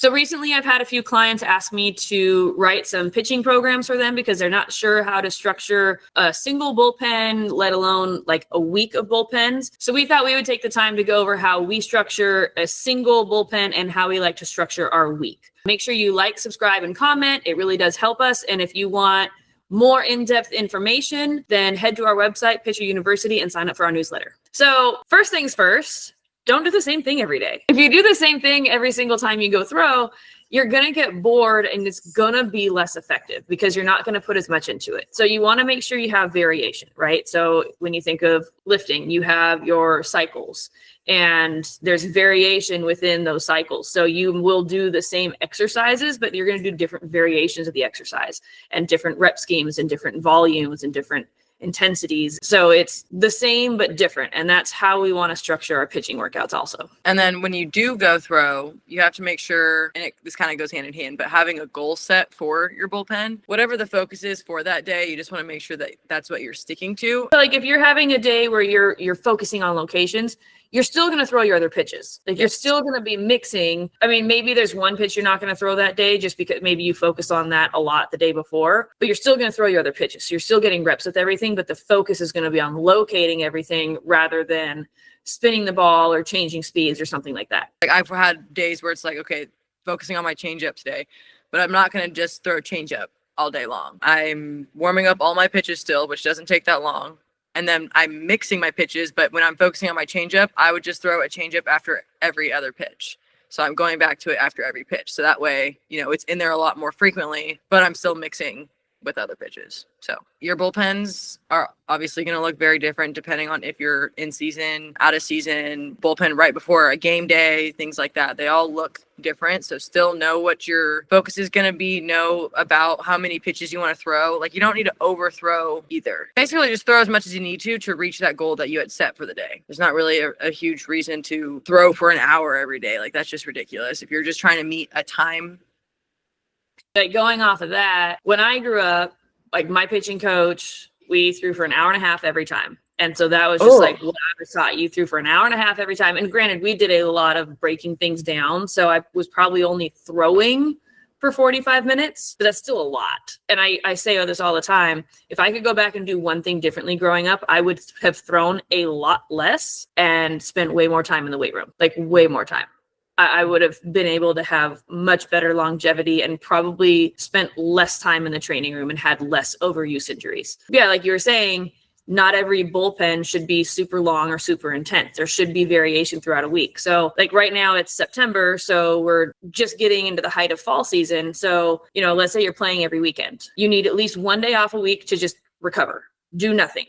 So recently I've had a few clients ask me to write some pitching programs for them because they're not sure how to structure a single bullpen, let alone like a week of bullpens. So we thought we would take the time to go over how we structure a single bullpen and how we like to structure our week. Make sure you like, subscribe, and comment. It really does help us. And if you want more in-depth information, then head to our website, Pitcher University, and sign up for our newsletter. So first things first, don't do the same thing every day. If you do the same thing every single time you go throw, you're going to get bored and it's going to be less effective because you're not going to put as much into it. So you want to make sure you have variation, right? So when you think of lifting, you have your cycles and there's variation within those cycles. So you will do the same exercises, but you're going to do different variations of the exercise and different rep schemes and different volumes and different intensities. So it's the same but different, and that's how we want to structure our pitching workouts also. And then when you do go throw, you have to make sure, and this kind of goes hand in hand, but having a goal set for your bullpen, whatever the focus is for that day, you just want to make sure that that's what you're sticking to. So like if you're having a day where you're focusing on locations, you're still going to throw your other pitches. Like you're still going to be mixing. I mean, maybe there's one pitch you're not going to throw that day just because maybe you focus on that a lot the day before, but you're still going to throw your other pitches. So you're still getting reps with everything, but the focus is going to be on locating everything rather than spinning the ball or changing speeds or something like that. Like I've had days where it's like, okay, focusing on my changeup today, but I'm not going to just throw a changeup all day long. I'm warming up all my pitches still, which doesn't take that long. And then I'm mixing my pitches, but when I'm focusing on my changeup, I would just throw a changeup after every other pitch. So I'm going back to it after every pitch. So that way, it's in there a lot more frequently, but I'm still mixing with other pitches. So your bullpens are obviously going to look very different depending on if you're in season, out of season, bullpen right before a game day, things like that. They all look different. So still know what your focus is going to be, know about how many pitches you want to throw. Like you don't need to overthrow either. Basically just throw as much as you need to reach that goal that you had set for the day. There's not really a huge reason to throw for an hour every day. Like that's just ridiculous. If you're just trying to meet a time. Like going off of that, when I grew up, like my pitching coach, we threw for an hour and a half every time. And so that was just like what I was taught. You threw for an hour and a half every time. And granted, we did a lot of breaking things down. So I was probably only throwing for 45 minutes, but that's still a lot. And I say this all the time. If I could go back and do one thing differently growing up, I would have thrown a lot less and spent way more time in the weight room, like way more time. I would have been able to have much better longevity and probably spent less time in the training room and had less overuse injuries. Yeah, like you were saying, not every bullpen should be super long or super intense. There should be variation throughout a week. So like right now it's September, so we're just getting into the height of fall season. So, let's say you're playing every weekend. You need at least one day off a week to just recover, do nothing.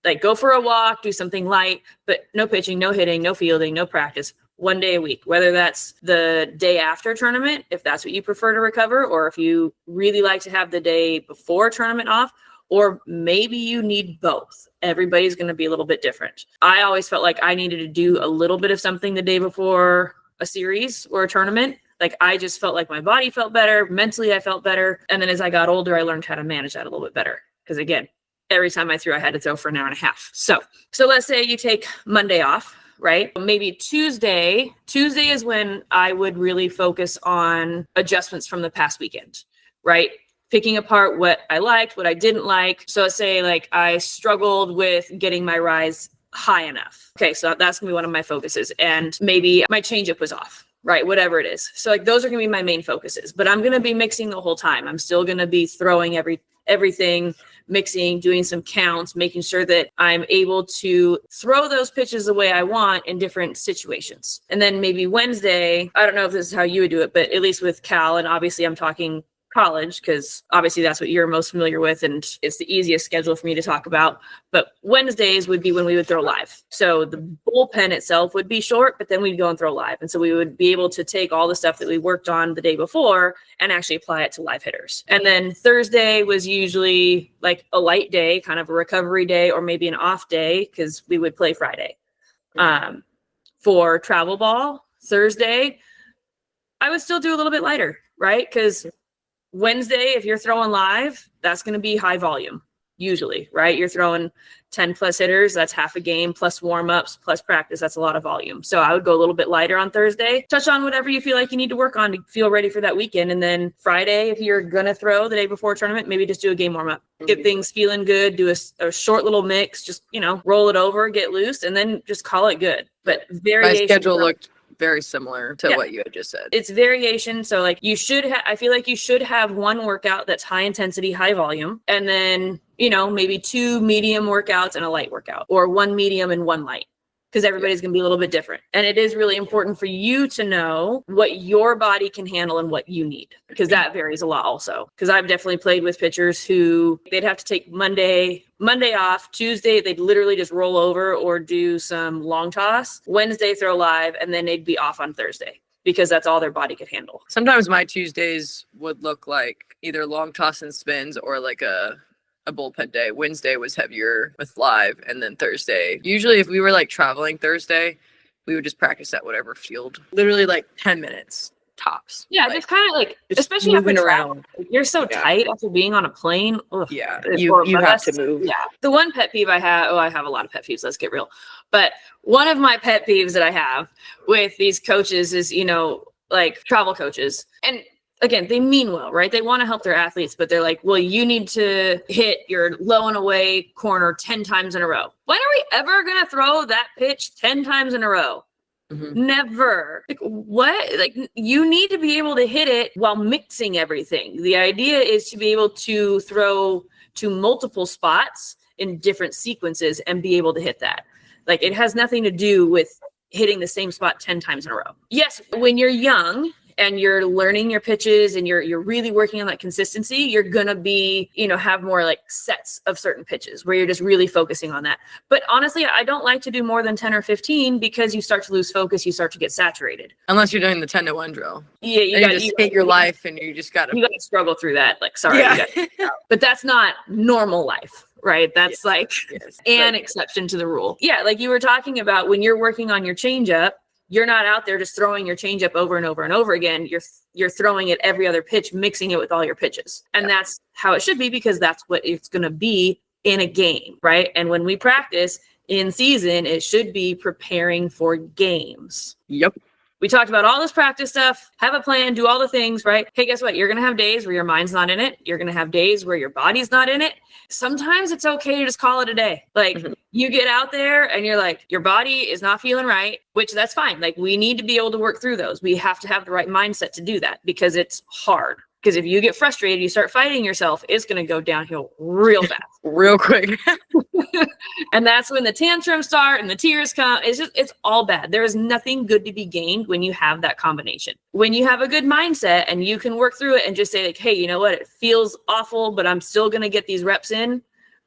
Like go for a walk, do something light, but no pitching, no hitting, no fielding, no practice. One day a week, whether that's the day after tournament, if that's what you prefer to recover, or if you really like to have the day before tournament off, or maybe you need both. Everybody's going to be a little bit different. I always felt like I needed to do a little bit of something the day before a series or a tournament. Like I just felt like my body felt better. Mentally, I felt better. And then as I got older, I learned how to manage that a little bit better. Because again, every time I threw, I had to throw for an hour and a half. So let's say you take Monday off. Right? Maybe Tuesday is when I would really focus on adjustments from the past weekend, right? Picking apart what I liked, what I didn't like. So let's say like I struggled with getting my rise high enough. Okay, so that's gonna be one of my focuses. And maybe my changeup was off, right? Whatever it is. So like those are gonna be my main focuses, but I'm gonna be mixing the whole time. I'm still gonna be throwing everything, mixing, doing some counts, making sure that I'm able to throw those pitches the way I want in different situations. And then maybe Wednesday, I don't know if this is how you would do it, but at least with Cal, and obviously I'm talking college because obviously that's what you're most familiar with and it's the easiest schedule for me to talk about. But Wednesdays would be when we would throw live. So the bullpen itself would be short, but then we'd go and throw live. And so we would be able to take all the stuff that we worked on the day before and actually apply it to live hitters. And then Thursday was usually like a light day, kind of a recovery day, or maybe an off day because we would play Friday. For travel ball, Thursday, I would still do a little bit lighter, right? Because Wednesday, if you're throwing live, that's going to be high volume. usually, right? You're throwing 10 plus hitters, that's half a game, plus warm-ups, plus practice. That's a lot of volume. So I would go a little bit lighter on Thursday, touch on whatever you feel like you need to work on to feel ready for that weekend. And then Friday, if you're going to throw the day before tournament, maybe just do a game warm-up, get things feeling good, do a short little mix, just, roll it over, get loose, and then just call it good. But variation. My schedule looked very similar to what you had just said. It's variation. So like I feel like you should have one workout that's high intensity, high volume, and then, maybe 2 medium workouts and a light workout, or 1 medium and 1 light, because everybody's going to be a little bit different. And it is really important for you to know what your body can handle and what you need, because that varies a lot also. Because I've definitely played with pitchers who they'd have to take Monday off. Tuesday, they'd literally just roll over or do some long toss. Wednesday, throw live, and then they'd be off on Thursday, because that's all their body could handle. Sometimes my Tuesdays would look like either long toss and spins or like a bullpen day. Wednesday was heavier with live, and then Thursday, usually if we were like traveling Thursday, we would just practice at whatever field, literally like 10 minutes tops. Yeah, like, just kind of like, just especially moving after around. You're so tight after being on a plane. Ugh. Yeah, you have to move. Yeah. The one pet peeve I have, I have a lot of pet peeves, let's get real. But one of my pet peeves that I have with these coaches is, like travel coaches. And again, they mean well, right? They want to help their athletes, but they're like, well, you need to hit your low and away corner 10 times in a row. When are we ever going to throw that pitch 10 times in a row? Mm-hmm. Never. Like, what? Like, you need to be able to hit it while mixing everything. The idea is to be able to throw to multiple spots in different sequences and be able to hit that. Like, it has nothing to do with hitting the same spot 10 times in a row. Yes, when you're young and you're learning your pitches and you're really working on that consistency, you're going to be, have more like sets of certain pitches where you're just really focusing on that. But honestly, I don't like to do more than 10 or 15 because you start to lose focus. You start to get saturated. Unless you're doing the 10-to-1 drill. Yeah. You just hate your life and you just got to struggle through that. Like, sorry. Yeah. But that's not normal life. Right. That's an exception to the rule. Yeah. Like you were talking about, when you're working on your changeup, you're not out there just throwing your changeup over and over and over again. You're throwing it every other pitch, mixing it with all your pitches. And that's how it should be, because that's what it's going to be in a game. Right. And when we practice in season, it should be preparing for games. Yep. We talked about all this practice stuff, have a plan, do all the things, right? Hey, guess what? You're going to have days where your mind's not in it. You're going to have days where your body's not in it. Sometimes it's okay to just call it a day. Like you get out there and you're like, your body is not feeling right, which that's fine. Like we need to be able to work through those. We have to have the right mindset to do that, because it's hard. Because if you get frustrated, you start fighting yourself, it's going to go downhill real fast. Real quick. And that's when the tantrums start and the tears come. It's all bad. There is nothing good to be gained when you have that combination. When you have a good mindset and you can work through it and just say like, hey, you know what? It feels awful, but I'm still going to get these reps in,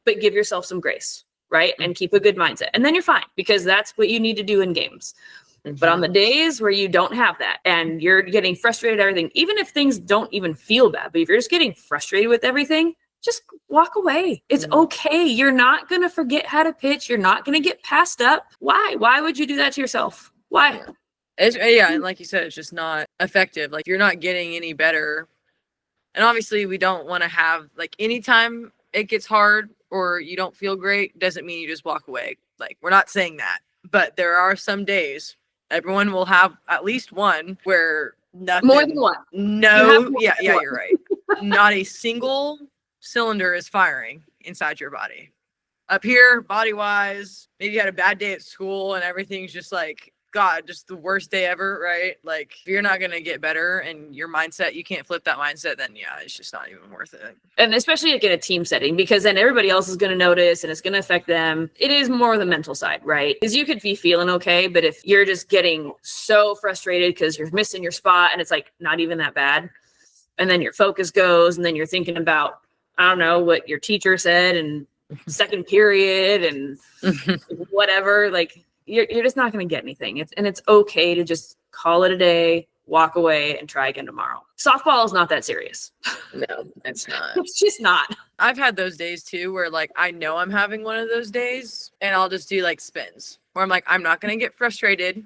but give yourself some grace, right? And keep a good mindset. And then you're fine, because that's what you need to do in games. But on the days where you don't have that and you're getting frustrated at everything, even if things don't even feel bad, but if you're just getting frustrated with everything, just walk away. It's okay. You're not going to forget how to pitch. You're not going to get passed up. Why? Why would you do that to yourself? Why? And like you said, it's just not effective. Like you're not getting any better. And obviously we don't want to have, like, anytime it gets hard or you don't feel great, doesn't mean you just walk away. Like, we're not saying that. But there are some days, everyone will have at least one where nothing. More than one. No. Yeah, you're right. Not a single cylinder is firing inside your body. Up here, body-wise, maybe you had a bad day at school and everything's just like, God, just the worst day ever, right? Like, if you're not going to get better and your mindset, you can't flip that mindset, then yeah, it's just not even worth it. And especially like in a team setting, because then everybody else is going to notice and it's going to affect them. It is more the mental side, right? Because you could be feeling okay, but if you're just getting so frustrated because you're missing your spot and it's like not even that bad, and then your focus goes and then you're thinking about, I don't know, what your teacher said and second period and whatever, like, you're just not going to get anything. It's okay to just call it a day, walk away, and try again tomorrow. Softball is not that serious. No, it's not. It's just not. I've had those days too where, like, I know I'm having one of those days and I'll just do like spins where I'm like, I'm not going to get frustrated.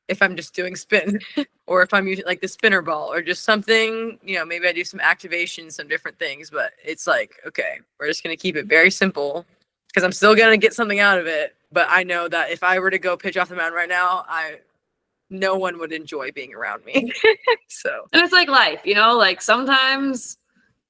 if I'm just doing spin or if I'm using like the spinner ball or just something, you know, maybe I do some activation, some different things, but it's like, okay, we're just going to keep it very simple because I'm still going to get something out of it. But I know that if I were to go pitch off the mound right now, no one would enjoy being around me. So, and it's like life, you know, like sometimes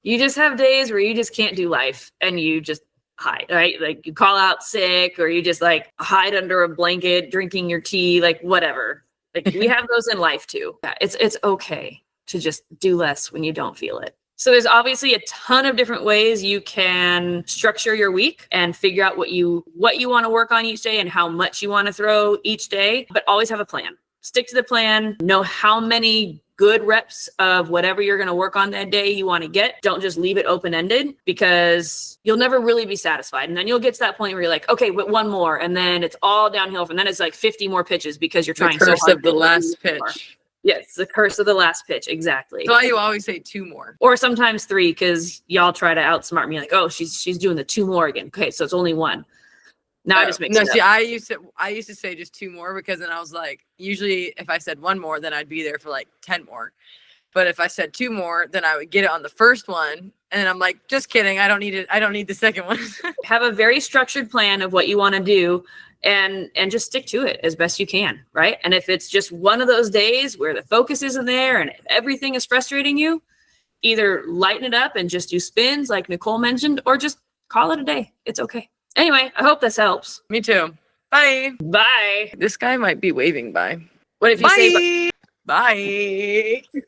you just have days where you just can't do life and you just hide, right? Like you call out sick or you just like hide under a blanket, drinking your tea, like whatever. Like we have those in life too. Yeah, it's okay to just do less when you don't feel it. So there's obviously a ton of different ways you can structure your week and figure out what you want to work on each day and how much you want to throw each day, but always have a plan. Stick to the plan, know how many good reps of whatever you're going to work on that day you want to get. Don't just leave it open-ended because you'll never really be satisfied. And then you'll get to that point where you're like, okay, but one more. And then it's all downhill from then it's like 50 more pitches because you're trying so hard. The curse of the last pitch. Yes, the curse of the last pitch. Exactly. That's why you always say 2 more. Or sometimes 3 because y'all try to outsmart me like, oh, she's doing the 2 more again. Okay, so it's only 1. Now I just make see, I used to say just 2 more because then I was like, usually if I said 1 more, then I'd be there for like 10 more. But if I said 2 more, then I would get it on the first one. And then I'm like, just kidding. I don't need it. I don't need the second one. Have a very structured plan of what you want to do and just stick to it as best you can. Right. And if it's just one of those days where the focus isn't there and everything is frustrating you, either lighten it up and just do spins like Nicole mentioned, or just call it a day. It's okay. Anyway, I hope this helps. Me too. Bye. Bye. This guy might be waving bye. What if you say bye? Bye.